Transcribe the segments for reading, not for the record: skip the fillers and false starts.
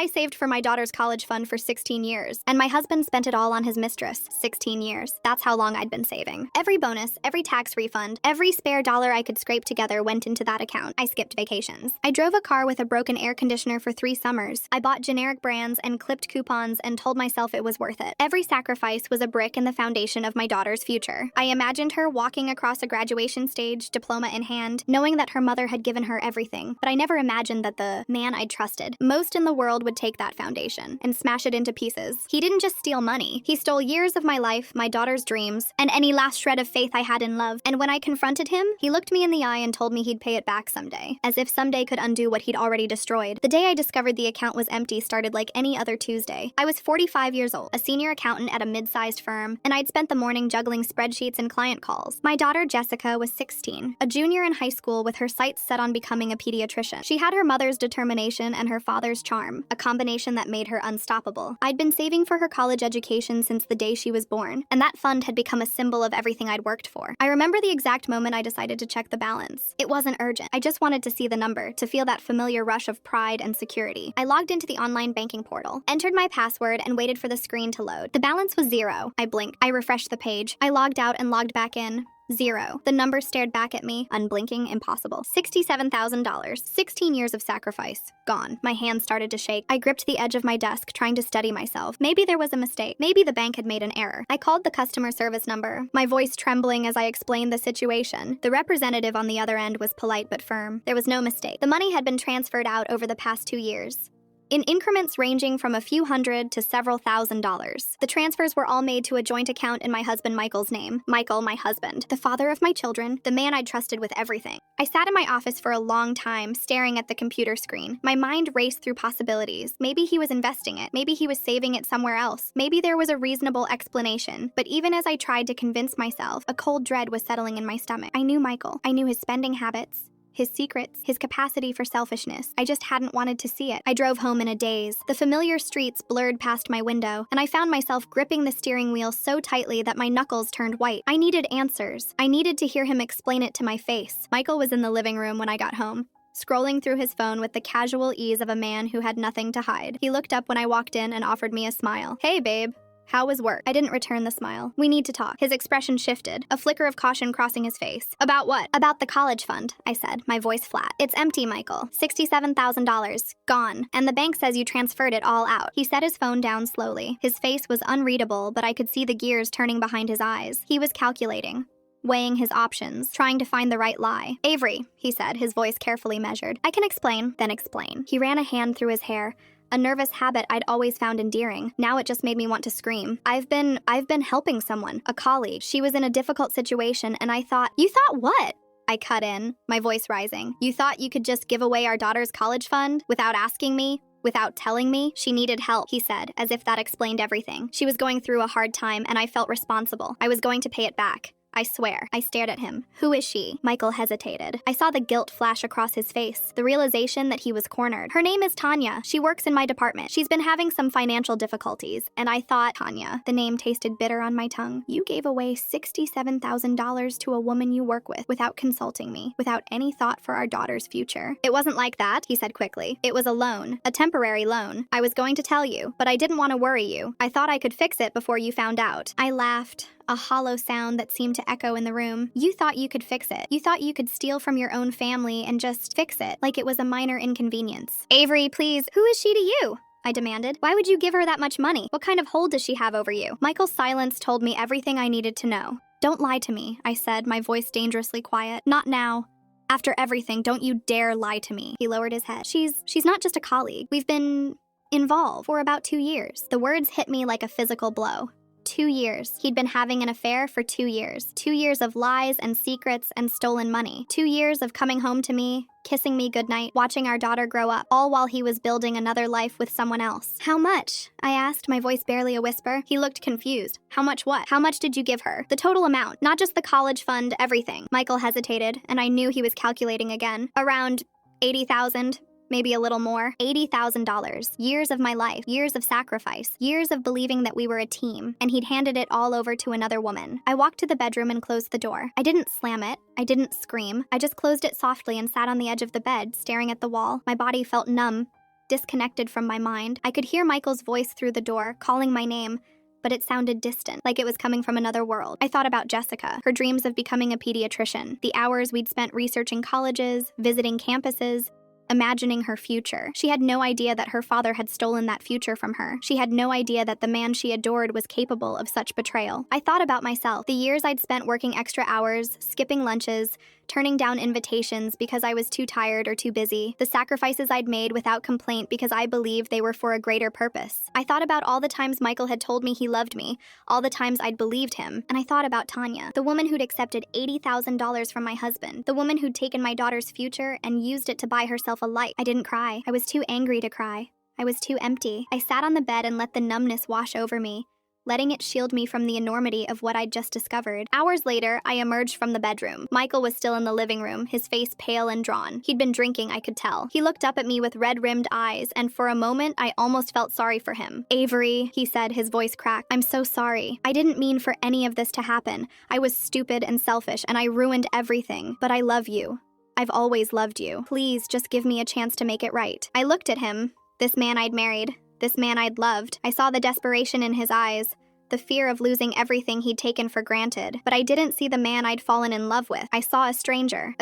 I saved for my daughter's college fund for 16 years, and my husband spent it all on his mistress. 16 years. That's how long I'd been saving. Every bonus, every tax refund, every spare dollar I could scrape together went into that account. I skipped vacations. I drove a car with a broken air conditioner for 3 summers. I bought generic brands and clipped coupons and told myself it was worth it. Every sacrifice was a brick in the foundation of my daughter's future. I imagined her walking across a graduation stage, diploma in hand, knowing that her mother had given her everything. But I never imagined that the man I'd trusted most in the world would take that foundation and smash it into pieces. He didn't just steal money. He stole years of my life, my daughter's dreams, and any last shred of faith I had in love. And when I confronted him, he looked me in the eye and told me he'd pay it back someday, as if someday could undo what he'd already destroyed. The day I discovered the account was empty started like any other Tuesday. I was 45 years old, a senior accountant at a mid-sized firm, and I'd spent the morning juggling spreadsheets and client calls. My daughter, Jessica, was 16, a junior in high school with her sights set on becoming a pediatrician. She had her mother's determination and her father's charm, a combination that made her unstoppable. I'd been saving for her college education since the day she was born, and that fund had become a symbol of everything I'd worked for. I remember the exact moment I decided to check the balance. It wasn't urgent. I just wanted to see the number, to feel that familiar rush of pride and security. I logged into the online banking portal, entered my password, and waited for the screen to load. The balance was 0. I blinked. I refreshed the page. I logged out and logged back in. 0. The number stared back at me, unblinking, impossible. $67,000. 16 years of sacrifice. Gone. My hands started to shake. I gripped the edge of my desk, trying to steady myself. Maybe there was a mistake. Maybe the bank had made an error. I called the customer service number, my voice trembling as I explained the situation. The representative on the other end was polite but firm. There was no mistake. The money had been transferred out over the past 2 years, in increments ranging from a few hundred to several $1,000s. The transfers were all made to a joint account in my husband Michael's name. Michael, my husband, the father of my children, the man I'd trusted with everything. I sat in my office for a long time, staring at the computer screen. My mind raced through possibilities. Maybe he was investing it. Maybe he was saving it somewhere else. Maybe there was a reasonable explanation. But even as I tried to convince myself, a cold dread was settling in my stomach. I knew Michael. I knew his spending habits, his secrets, his capacity for selfishness. I just hadn't wanted to see it. I drove home in a daze. The familiar streets blurred past my window, and I found myself gripping the steering wheel so tightly that my knuckles turned white. I needed answers. I needed to hear him explain it to my face. Michael was in the living room when I got home, scrolling through his phone with the casual ease of a man who had nothing to hide. He looked up when I walked in and offered me a smile. "Hey, babe. How was work?" I didn't return the smile. "We need to talk." His expression shifted, a flicker of caution crossing his face. "About what?" "About the college fund," I said, my voice flat. "It's empty, Michael. $67,000. Gone. And the bank says you transferred it all out." He set his phone down slowly. His face was unreadable, but I could see the gears turning behind his eyes. He was calculating, weighing his options, trying to find the right lie. "Avery," he said, his voice carefully measured. "I can explain, then explain." He ran a hand through his hair, a nervous habit I'd always found endearing. Now it just made me want to scream. I've been helping someone, a colleague. She was in a difficult situation, and I thought." "You thought what?" I cut in, my voice rising. "You thought you could just give away our daughter's college fund without asking me? Without telling me?" "She needed help," he said, as if that explained everything. "She was going through a hard time, and I felt responsible. I was going to pay it back. I swear." I stared at him. "Who is she?" Michael hesitated. I saw the guilt flash across his face, the realization that he was cornered. "Her name is Tanya. She works in my department. She's been having some financial difficulties." And I thought, Tanya. The name tasted bitter on my tongue. "You gave away $67,000 to a woman you work with without consulting me, without any thought for our daughter's future." "It wasn't like that," he said quickly. "It was a loan, a temporary loan. I was going to tell you, but I didn't want to worry you. I thought I could fix it before you found out." I laughed, a hollow sound that seemed to echo in the room. "You thought you could fix it. You thought you could steal from your own family and just fix it, like it was a minor inconvenience." "Avery, please, who is she to you?" I demanded. "Why would you give her that much money? What kind of hold does she have over you?" Michael's silence told me everything I needed to know. "Don't lie to me," I said, my voice dangerously quiet. "Not now. After everything, don't you dare lie to me." He lowered his head. She's not just a colleague. We've been involved for about 2 years." The words hit me like a physical blow. 2 years. He'd been having an affair for 2 years. 2 years of lies and secrets and stolen money. 2 years of coming home to me, kissing me goodnight, watching our daughter grow up, all while he was building another life with someone else. "How much?" I asked, my voice barely a whisper. He looked confused. "How much what? How much did you give her? The total amount, not just the college fund, everything." Michael hesitated, and I knew he was calculating again. "Around 80,000. Maybe a little more. $80,000. Years of my life, years of sacrifice, years of believing that we were a team, and he'd handed it all over to another woman." I walked to the bedroom and closed the door. I didn't slam it. I didn't scream. I just closed it softly and sat on the edge of the bed, staring at the wall. My body felt numb, disconnected from my mind. I could hear Michael's voice through the door, calling my name, but it sounded distant, like it was coming from another world. I thought about Jessica, her dreams of becoming a pediatrician, the hours we'd spent researching colleges, visiting campuses, imagining her future. She had no idea that her father had stolen that future from her. She had no idea that the man she adored was capable of such betrayal. I thought about myself, the years I'd spent working extra hours, skipping lunches, turning down invitations because I was too tired or too busy, the sacrifices I'd made without complaint because I believed they were for a greater purpose. I thought about all the times Michael had told me he loved me, all the times I'd believed him, and I thought about Tanya, the woman who'd accepted $80,000 from my husband, the woman who'd taken my daughter's future and used it to buy herself a life. I didn't cry. I was too angry to cry. I was too empty. I sat on the bed and let the numbness wash over me, letting it shield me from the enormity of what I'd just discovered. Hours later, I emerged from the bedroom. Michael was still in the living room, his face pale and drawn. He'd been drinking, I could tell. He looked up at me with red-rimmed eyes, and for a moment, I almost felt sorry for him. "Avery," he said, his voice cracked. "I'm so sorry. I didn't mean for any of this to happen. I was stupid and selfish, and I ruined everything. But I love you. I've always loved you. Please, just give me a chance to make it right." I looked at him, this man I'd married, this man I'd loved. I saw the desperation in his eyes, the fear of losing everything he'd taken for granted. But I didn't see the man I'd fallen in love with. I saw a stranger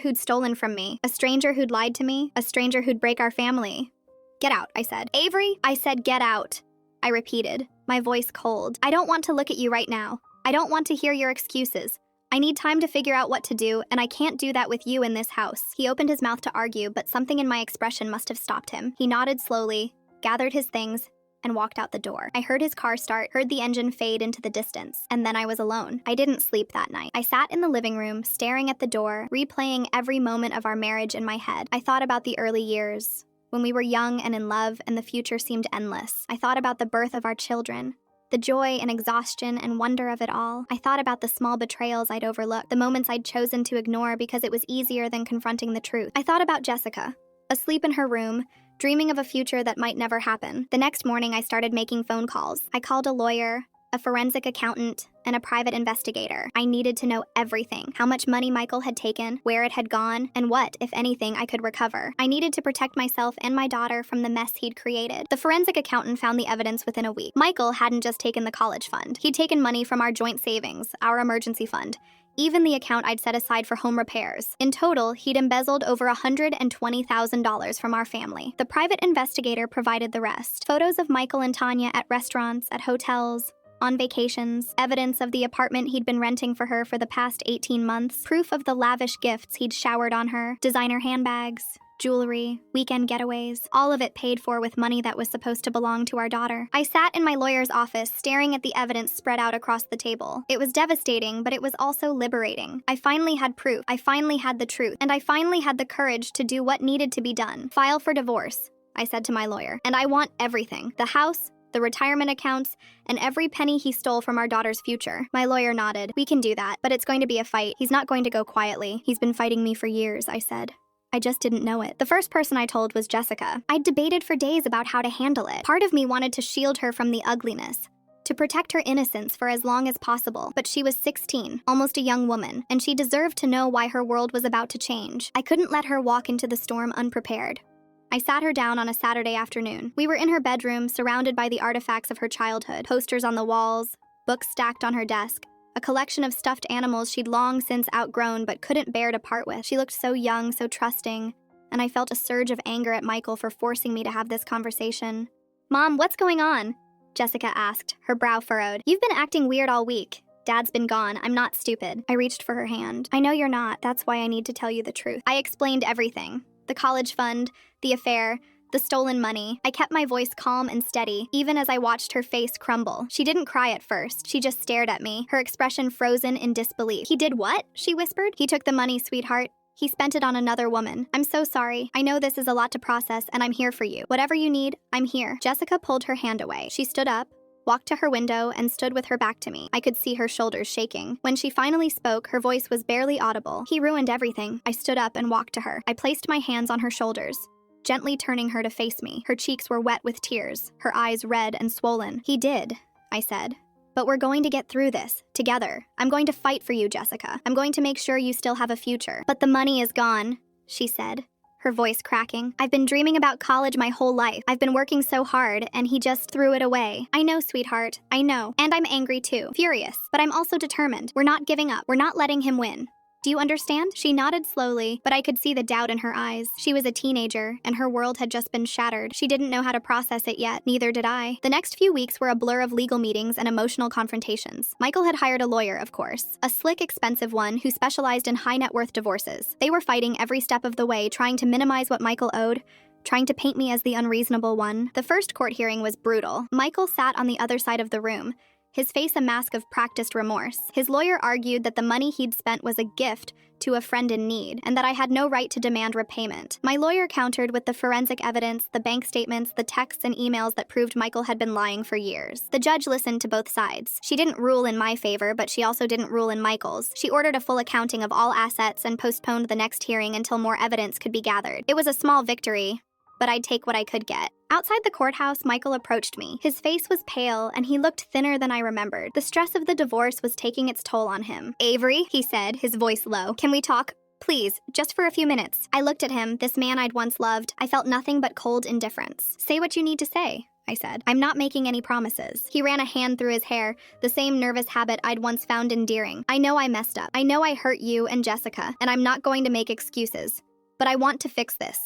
who'd stolen from me, a stranger who'd lied to me, a stranger who'd break our family. "Get out," I said. "Avery," I said, "get out," I repeated, my voice cold. "I don't want to look at you right now. I don't want to hear your excuses. I need time to figure out what to do, and I can't do that with you in this house." He opened his mouth to argue, but something in my expression must have stopped him. He nodded slowly, gathered his things, and walked out the door. I heard his car start, heard the engine fade into the distance, and then I was alone. I didn't sleep that night. I sat in the living room, staring at the door, replaying every moment of our marriage in my head. I thought about the early years, when we were young and in love and the future seemed endless. I thought about the birth of our children, the joy and exhaustion and wonder of it all. I thought about the small betrayals I'd overlooked, the moments I'd chosen to ignore because it was easier than confronting the truth. I thought about Jessica, asleep in her room, dreaming of a future that might never happen. The next morning, I started making phone calls. I called a lawyer, a forensic accountant, and a private investigator. I needed to know everything: how much money Michael had taken, where it had gone, and what, if anything, I could recover. I needed to protect myself and my daughter from the mess he'd created. The forensic accountant found the evidence within a week. Michael hadn't just taken the college fund. He'd taken money from our joint savings, our emergency fund, even the account I'd set aside for home repairs. In total, he'd embezzled over $120,000 from our family. The private investigator provided the rest: photos of Michael and Tanya at restaurants, at hotels, on vacations, evidence of the apartment he'd been renting for her for the past 18 months, proof of the lavish gifts he'd showered on her, designer handbags, jewelry, weekend getaways, all of it paid for with money that was supposed to belong to our daughter. I sat in my lawyer's office, staring at the evidence spread out across the table. It was devastating, but it was also liberating. I finally had proof, I finally had the truth, and I finally had the courage to do what needed to be done. "File for divorce," I said to my lawyer, "and I want everything: the house, the retirement accounts, and every penny he stole from our daughter's future." My lawyer nodded. "We can do that, but it's going to be a fight. He's not going to go quietly. He's been fighting me for years," I said. I just didn't know it. The first person I told was Jessica. I'd debated for days about how to handle it. Part of me wanted to shield her from the ugliness, to protect her innocence for as long as possible. But she was 16, almost a young woman, and she deserved to know why her world was about to change. I couldn't let her walk into the storm unprepared. I sat her down on a Saturday afternoon. We were in her bedroom, surrounded by the artifacts of her childhood: posters on the walls, books stacked on her desk, a collection of stuffed animals she'd long since outgrown but couldn't bear to part with. She looked so young, so trusting, and I felt a surge of anger at Michael for forcing me to have this conversation. "Mom, what's going on?" Jessica asked, her brow furrowed. "You've been acting weird all week. Dad's been gone. I'm not stupid." I reached for her hand. "I know you're not. That's why I need to tell you the truth." I explained everything: the college fund, the affair, the stolen money. I kept my voice calm and steady, even as I watched her face crumble. She didn't cry at first. She just stared at me, her expression frozen in disbelief. "He did what?" she whispered. "He took the money, sweetheart. He spent it on another woman. I'm so sorry. I know this is a lot to process, and I'm here for you. Whatever you need, I'm here." Jessica pulled her hand away. She stood up, walked to her window, and stood with her back to me. I could see her shoulders shaking. When she finally spoke, her voice was barely audible. "He ruined everything." I stood up and walked to her. I placed my hands on her shoulders, gently turning her to face me. Her cheeks were wet with tears, her eyes red and swollen. "He did," I said. "But we're going to get through this, together. I'm going to fight for you, Jessica. I'm going to make sure you still have a future." "But the money is gone," she said, her voice cracking. "I've been dreaming about college my whole life. I've been working so hard, and he just threw it away." "I know, sweetheart. I know. And I'm angry too. Furious. But I'm also determined. We're not giving up. We're not letting him win. Do you understand?" She nodded slowly, but I could see the doubt in her eyes. She was a teenager, and her world had just been shattered. She didn't know how to process it yet. Neither did I. The next few weeks were a blur of legal meetings and emotional confrontations. Michael had hired a lawyer, of course. A slick, expensive one who specialized in high-net-worth divorces. They were fighting every step of the way, trying to minimize what Michael owed, trying to paint me as the unreasonable one. The first court hearing was brutal. Michael sat on the other side of the room, his face a mask of practiced remorse. His lawyer argued that the money he'd spent was a gift to a friend in need, and that I had no right to demand repayment. My lawyer countered with the forensic evidence, the bank statements, the texts and emails that proved Michael had been lying for years. The judge listened to both sides. She didn't rule in my favor, but she also didn't rule in Michael's. She ordered a full accounting of all assets and postponed the next hearing until more evidence could be gathered. It was a small victory, but I'd take what I could get. Outside the courthouse, Michael approached me. His face was pale, and he looked thinner than I remembered. The stress of the divorce was taking its toll on him. "Avery," he said, his voice low, "can we talk? Please, just for a few minutes." I looked at him, this man I'd once loved. I felt nothing but cold indifference. "Say what you need to say," I said. "I'm not making any promises." He ran a hand through his hair, the same nervous habit I'd once found endearing. "I know I messed up. I know I hurt you and Jessica, and I'm not going to make excuses. But I want to fix this.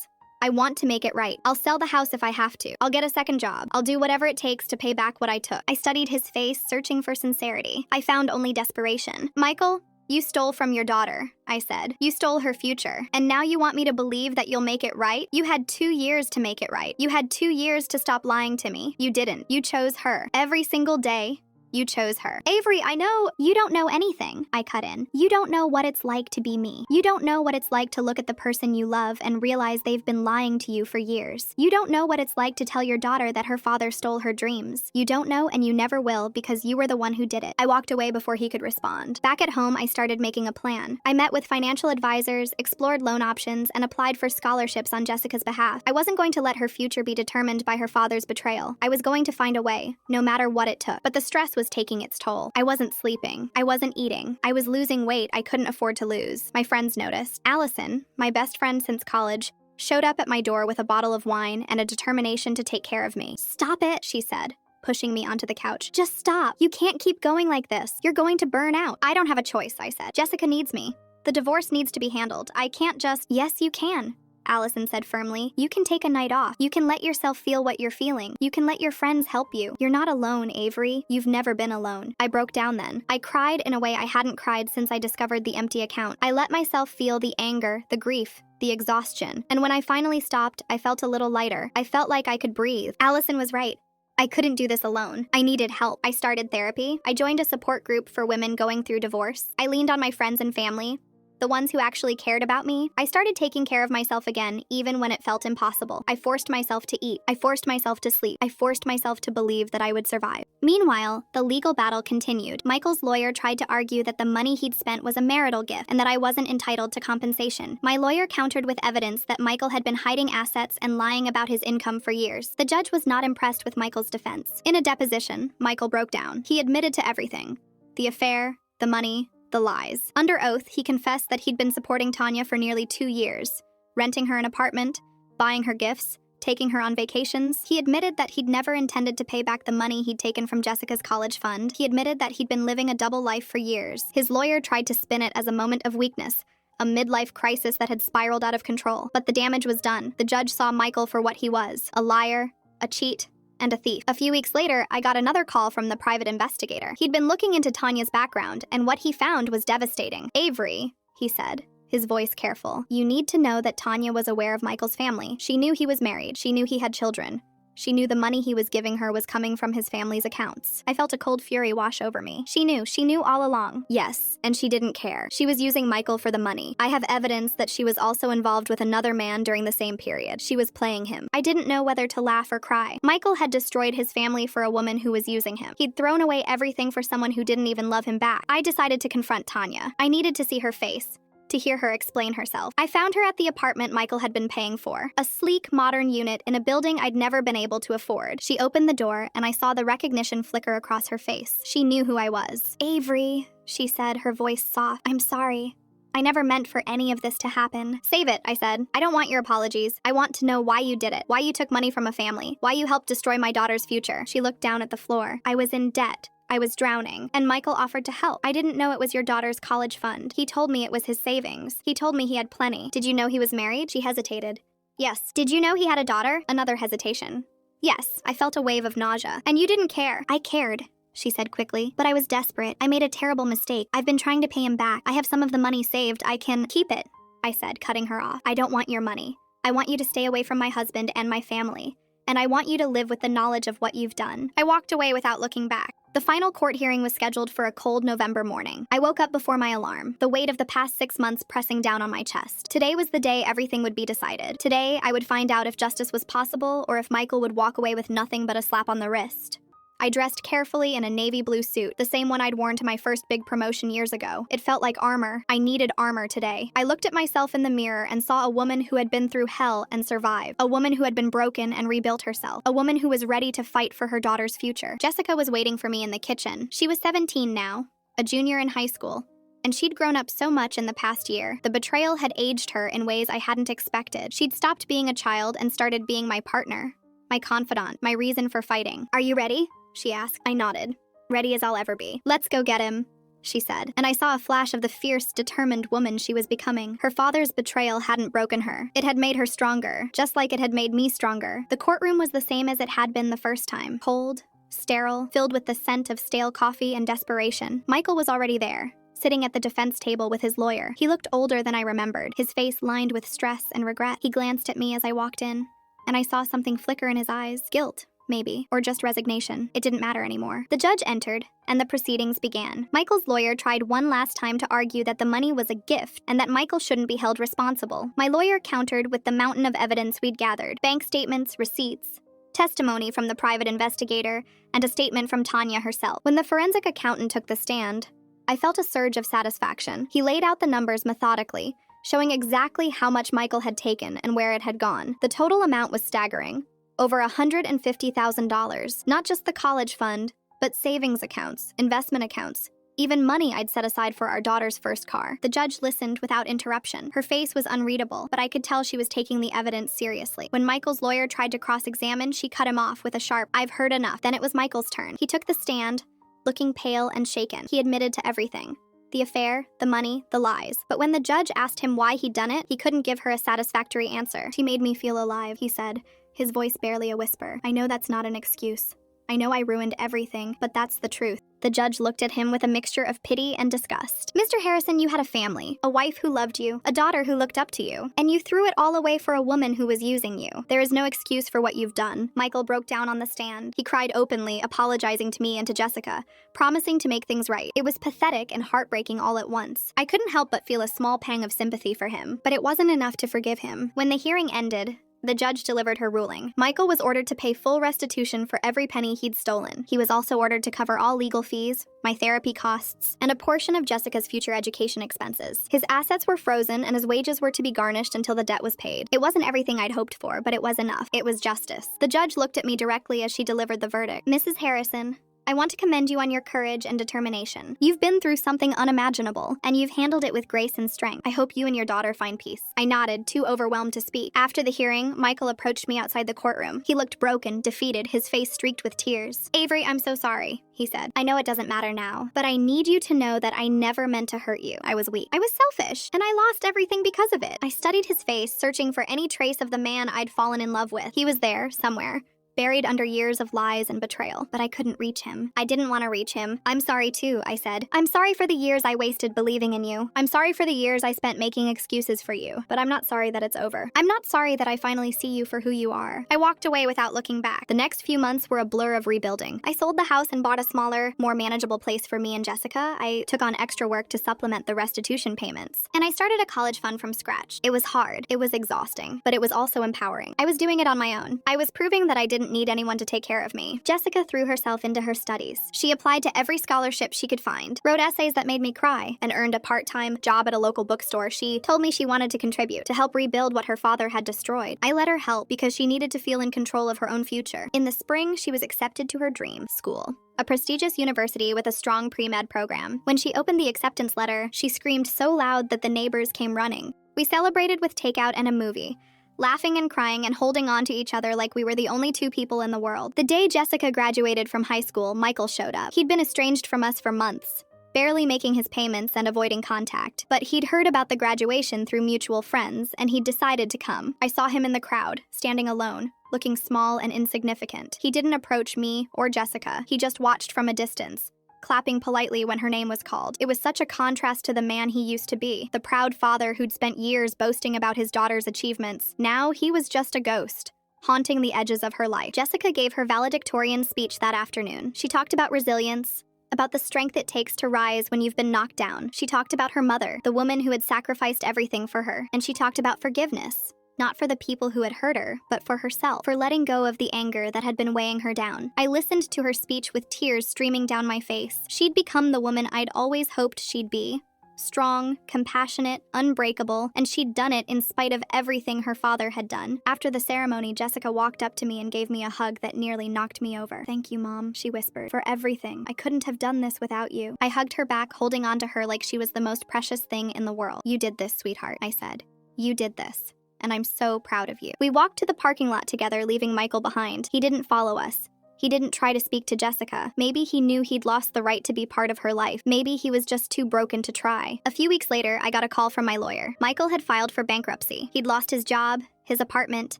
I want to make it right. I'll sell the house if I have to. I'll get a second job. I'll do whatever it takes to pay back what I took." I studied his face, searching for sincerity. I found only desperation. "Michael, you stole from your daughter," I said. "You stole her future. And now you want me to believe that you'll make it right? You had 2 years to make it right. You had 2 years to stop lying to me. You didn't. You chose her. Every single day, you chose her." "Avery, I know you don't know anything," I cut in. "You don't know what it's like to be me. You don't know what it's like to look at the person you love and realize they've been lying to you for years. You don't know what it's like to tell your daughter that her father stole her dreams. You don't know, and you never will, because you were the one who did it." I walked away before he could respond. Back at home, I started making a plan. I met with financial advisors, explored loan options, and applied for scholarships on Jessica's behalf. I wasn't going to let her future be determined by her father's betrayal. I was going to find a way, no matter what it took. But the stress was taking its toll. I wasn't sleeping. I wasn't eating. I was losing weight I couldn't afford to lose. My friends noticed. Allison, my best friend since college, showed up at my door with a bottle of wine and a determination to take care of me. "Stop it," she said, pushing me onto the couch. "Just stop. You can't keep going like this. You're going to burn out." "I don't have a choice," I said. "Jessica needs me. The divorce needs to be handled. I can't just—" "Yes, you can," Allison said firmly. "You can take a night off. You can let yourself feel what you're feeling. You can let your friends help you. You're not alone, Avery. You've never been alone." I broke down then. I cried in a way I hadn't cried since I discovered the empty account. I let myself feel the anger, the grief, the exhaustion. And when I finally stopped, I felt a little lighter. I felt like I could breathe. Allison was right. I couldn't do this alone. I needed help. I started therapy. I joined a support group for women going through divorce. I leaned on my friends and family, the ones who actually cared about me. I started taking care of myself again, even when it felt impossible. I forced myself to eat. I forced myself to sleep. I forced myself to believe that I would survive. Meanwhile, the legal battle continued. Michael's lawyer tried to argue that the money he'd spent was a marital gift and that I wasn't entitled to compensation. My lawyer countered with evidence that Michael had been hiding assets and lying about his income for years. The judge was not impressed with Michael's defense. In a deposition, Michael broke down. He admitted to everything: the affair, the money, the lies. Under oath, he confessed that he'd been supporting Tanya for nearly 2 years, renting her an apartment, buying her gifts, taking her on vacations. He admitted that he'd never intended to pay back the money he'd taken from Jessica's college fund. He admitted that he'd been living a double life for years. His lawyer tried to spin it as a moment of weakness, a midlife crisis that had spiraled out of control. But the damage was done. The judge saw Michael for what he was: a liar, a cheat, and a thief. A few weeks later, I got another call from the private investigator. He'd been looking into Tanya's background, and what he found was devastating. "Avery," he said, his voice careful, "you need to know that Tanya was aware of Michael's family. She knew he was married. She knew he had children. She knew the money he was giving her was coming from his family's accounts." I felt a cold fury wash over me. She knew all along. Yes, and she didn't care. She was using Michael for the money. I have evidence that she was also involved with another man during the same period. She was playing him. I didn't know whether to laugh or cry. Michael had destroyed his family for a woman who was using him. He'd thrown away everything for someone who didn't even love him back. I decided to confront Tanya. I needed to see her face, to hear her explain herself. I found her at the apartment Michael had been paying for, a sleek, modern unit in a building I'd never been able to afford. She opened the door, and I saw the recognition flicker across her face. She knew who I was. "Avery," she said, her voice soft. "I'm sorry. I never meant for any of this to happen. Save it, I said. I don't want your apologies. I want to know why you did it, why you took money from a family, why you helped destroy my daughter's future. She looked down at the floor. I was in debt. I was drowning, and Michael offered to help. I didn't know it was your daughter's college fund. He told me it was his savings. He told me he had plenty. Did you know he was married? She hesitated. Yes. Did you know he had a daughter? Another hesitation. Yes. I felt a wave of nausea. And you didn't care. I cared, she said quickly. But I was desperate. I made a terrible mistake. I've been trying to pay him back. I have some of the money saved. I can keep it, I said, cutting her off. I don't want your money. I want you to stay away from my husband and my family. And I want you to live with the knowledge of what you've done. I walked away without looking back. The final court hearing was scheduled for a cold November morning. I woke up before my alarm, the weight of the past 6 months pressing down on my chest. Today was the day everything would be decided. Today, I would find out if justice was possible or if Michael would walk away with nothing but a slap on the wrist. I dressed carefully in a navy blue suit, the same one I'd worn to my first big promotion years ago. It felt like armor. I needed armor today. I looked at myself in the mirror and saw a woman who had been through hell and survived. A woman who had been broken and rebuilt herself. A woman who was ready to fight for her daughter's future. Jessica was waiting for me in the kitchen. She was 17 now, a junior in high school. And she'd grown up so much in the past year. The betrayal had aged her in ways I hadn't expected. She'd stopped being a child and started being my partner, my confidant, my reason for fighting. Are you ready? She asked. I nodded. Ready as I'll ever be. Let's go get him, she said, and I saw a flash of the fierce, determined woman she was becoming. Her father's betrayal hadn't broken her. It had made her stronger, just like it had made me stronger. The courtroom was the same as it had been the first time. Cold, sterile, filled with the scent of stale coffee and desperation. Michael was already there, sitting at the defense table with his lawyer. He looked older than I remembered, his face lined with stress and regret. He glanced at me as I walked in, and I saw something flicker in his eyes. Guilt. Maybe, or just resignation. It didn't matter anymore. The judge entered, and the proceedings began. Michael's lawyer tried one last time to argue that the money was a gift and that Michael shouldn't be held responsible. My lawyer countered with the mountain of evidence we'd gathered: bank statements, receipts, testimony from the private investigator, and a statement from Tanya herself. When the forensic accountant took the stand, I felt a surge of satisfaction. He laid out the numbers methodically, showing exactly how much Michael had taken and where it had gone. The total amount was staggering. Over $150,000, not just the college fund, but savings accounts, investment accounts, even money I'd set aside for our daughter's first car. The judge listened without interruption. Her face was unreadable, but I could tell she was taking the evidence seriously. When Michael's lawyer tried to cross-examine, she cut him off with a sharp, "I've heard enough." Then it was Michael's turn. He took the stand, looking pale and shaken. He admitted to everything. The affair, the money, the lies. But when the judge asked him why he'd done it, he couldn't give her a satisfactory answer. "She made me feel alive," he said, his voice barely a whisper. "I know that's not an excuse. I know I ruined everything, but that's the truth." The judge looked at him with a mixture of pity and disgust. "Mr. Harrison, you had a family, a wife who loved you, a daughter who looked up to you, and you threw it all away for a woman who was using you. There is no excuse for what you've done." Michael broke down on the stand. He cried openly, apologizing to me and to Jessica, promising to make things right. It was pathetic and heartbreaking all at once. I couldn't help but feel a small pang of sympathy for him, but it wasn't enough to forgive him. When the hearing ended, the judge delivered her ruling. Michael was ordered to pay full restitution for every penny he'd stolen. He was also ordered to cover all legal fees, my therapy costs, and a portion of Jessica's future education expenses. His assets were frozen and his wages were to be garnished until the debt was paid. It wasn't everything I'd hoped for, but it was enough. It was justice. The judge looked at me directly as she delivered the verdict. "Mrs. Harrison, I want to commend you on your courage and determination. You've been through something unimaginable, and you've handled it with grace and strength. I hope you and your daughter find peace." I nodded, too overwhelmed to speak. After the hearing, Michael approached me outside the courtroom. He looked broken, defeated, his face streaked with tears. "Avery, I'm so sorry," he said. "I know it doesn't matter now, but I need you to know that I never meant to hurt you. I was weak. I was selfish, and I lost everything because of it." I studied his face, searching for any trace of the man I'd fallen in love with. He was there, somewhere, buried under years of lies and betrayal, but I couldn't reach him. I didn't want to reach him. "I'm sorry too," I said. "I'm sorry for the years I wasted believing in you. I'm sorry for the years I spent making excuses for you, but I'm not sorry that it's over. I'm not sorry that I finally see you for who you are." I walked away without looking back. The next few months were a blur of rebuilding. I sold the house and bought a smaller, more manageable place for me and Jessica. I took on extra work to supplement the restitution payments. And I started a college fund from scratch. It was hard. It was exhausting, but it was also empowering. I was doing it on my own. I was proving that I didn't didn't need anyone to take care of me. Jessica threw herself into her studies. She applied to every scholarship she could find, wrote essays that made me cry, and earned a part-time job at a local bookstore. She told me she wanted to contribute, to help rebuild what her father had destroyed. I let her help because she needed to feel in control of her own future. In the spring, she was accepted to her dream school, a prestigious university with a strong pre-med program. When she opened the acceptance letter, she screamed so loud that the neighbors came running. We celebrated with takeout and a movie, laughing and crying and holding on to each other like we were the only two people in the world. The day Jessica graduated from high school, Michael showed up. He'd been estranged from us for months, barely making his payments and avoiding contact. But he'd heard about the graduation through mutual friends, and he'd decided to come. I saw him in the crowd, standing alone, looking small and insignificant. He didn't approach me or Jessica. He just watched from a distance, clapping politely when her name was called. It was such a contrast to the man he used to be, the proud father who'd spent years boasting about his daughter's achievements. Now he was just a ghost, haunting the edges of her life. Jessica gave her valedictorian speech that afternoon. She talked about resilience, about the strength it takes to rise when you've been knocked down. She talked about her mother, the woman who had sacrificed everything for her. And she talked about forgiveness. Not for the people who had hurt her, but for herself, for letting go of the anger that had been weighing her down. I listened to her speech with tears streaming down my face. She'd become the woman I'd always hoped she'd be. Strong, compassionate, unbreakable, and she'd done it in spite of everything her father had done. After the ceremony, Jessica walked up to me and gave me a hug that nearly knocked me over. "Thank you, Mom," she whispered, "for everything. I couldn't have done this without you." I hugged her back, holding on to her like she was the most precious thing in the world. "You did this, sweetheart," I said. "You did this. And I'm so proud of you." We walked to the parking lot together, leaving Michael behind. He didn't follow us. He didn't try to speak to Jessica. Maybe he knew he'd lost the right to be part of her life. Maybe he was just too broken to try. A few weeks later, I got a call from my lawyer. Michael had filed for bankruptcy. He'd lost his job, his apartment,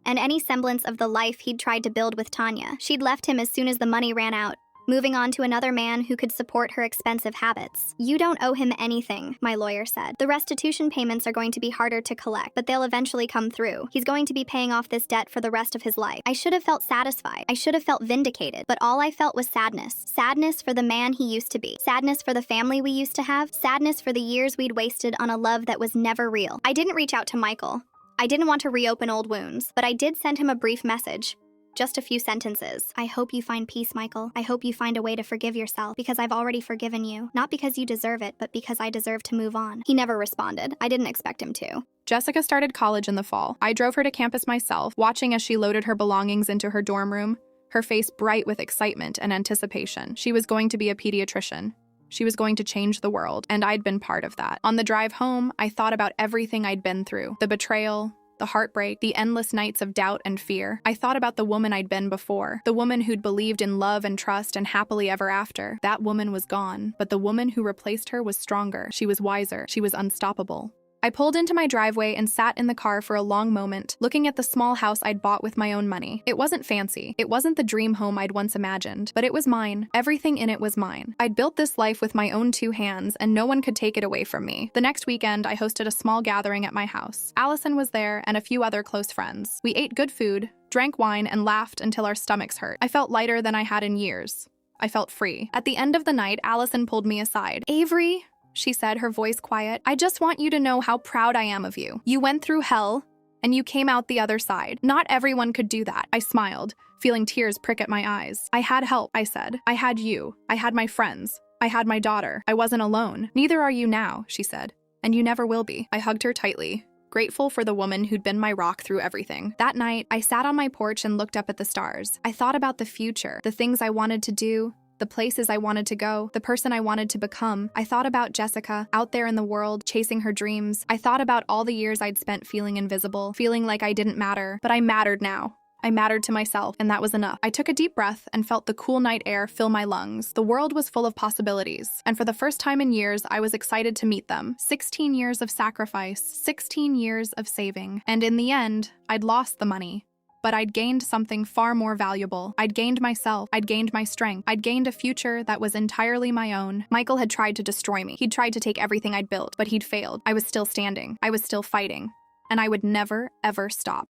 and any semblance of the life he'd tried to build with Tanya. She'd left him as soon as the money ran out, moving on to another man who could support her expensive habits. "You don't owe him anything," my lawyer said. "The restitution payments are going to be harder to collect, but they'll eventually come through. He's going to be paying off this debt for the rest of his life." I should have felt satisfied. I should have felt vindicated. But all I felt was sadness. Sadness for the man he used to be. Sadness for the family we used to have. Sadness for the years we'd wasted on a love that was never real. I didn't reach out to Michael. I didn't want to reopen old wounds, but I did send him a brief message. Just a few sentences. "I hope you find peace, Michael. I hope you find a way to forgive yourself, because I've already forgiven you. Not because you deserve it, but because I deserve to move on." He never responded. I didn't expect him to. Jessica started college in the fall. I drove her to campus myself, watching as she loaded her belongings into her dorm room, her face bright with excitement and anticipation. She was going to be a pediatrician. She was going to change the world, and I'd been part of that. On the drive home, I thought about everything I'd been through. The betrayal, the heartbreak, the endless nights of doubt and fear. I thought about the woman I'd been before, the woman who'd believed in love and trust and happily ever after. That woman was gone, but the woman who replaced her was stronger. She was wiser. She was unstoppable. I pulled into my driveway and sat in the car for a long moment, looking at the small house I'd bought with my own money. It wasn't fancy. It wasn't the dream home I'd once imagined, but it was mine. Everything in it was mine. I'd built this life with my own two hands, and no one could take it away from me. The next weekend, I hosted a small gathering at my house. Allison was there, and a few other close friends. We ate good food, drank wine, and laughed until our stomachs hurt. I felt lighter than I had in years. I felt free. At the end of the night, Allison pulled me aside. "Avery," she said, her voice quiet, "I just want you to know how proud I am of you. You went through hell, and you came out the other side. Not everyone could do that." I smiled, feeling tears prick at my eyes. "I had help," I said. "I had you. I had my friends. I had my daughter. I wasn't alone." "Neither are you now," she said. "And you never will be." I hugged her tightly, grateful for the woman who'd been my rock through everything. That night, I sat on my porch and looked up at the stars. I thought about the future, the things I wanted to do, the places I wanted to go, the person I wanted to become. I thought about Jessica, out there in the world, chasing her dreams. I thought about all the years I'd spent feeling invisible, feeling like I didn't matter. But I mattered now. I mattered to myself, and that was enough. I took a deep breath and felt the cool night air fill my lungs. The world was full of possibilities, and for the first time in years, I was excited to meet them. 16 years of sacrifice, 16 years of saving. And in the end, I'd lost the money. But I'd gained something far more valuable. I'd gained myself. I'd gained my strength. I'd gained a future that was entirely my own. Michael had tried to destroy me. He'd tried to take everything I'd built, but he'd failed. I was still standing. I was still fighting. And I would never, ever stop.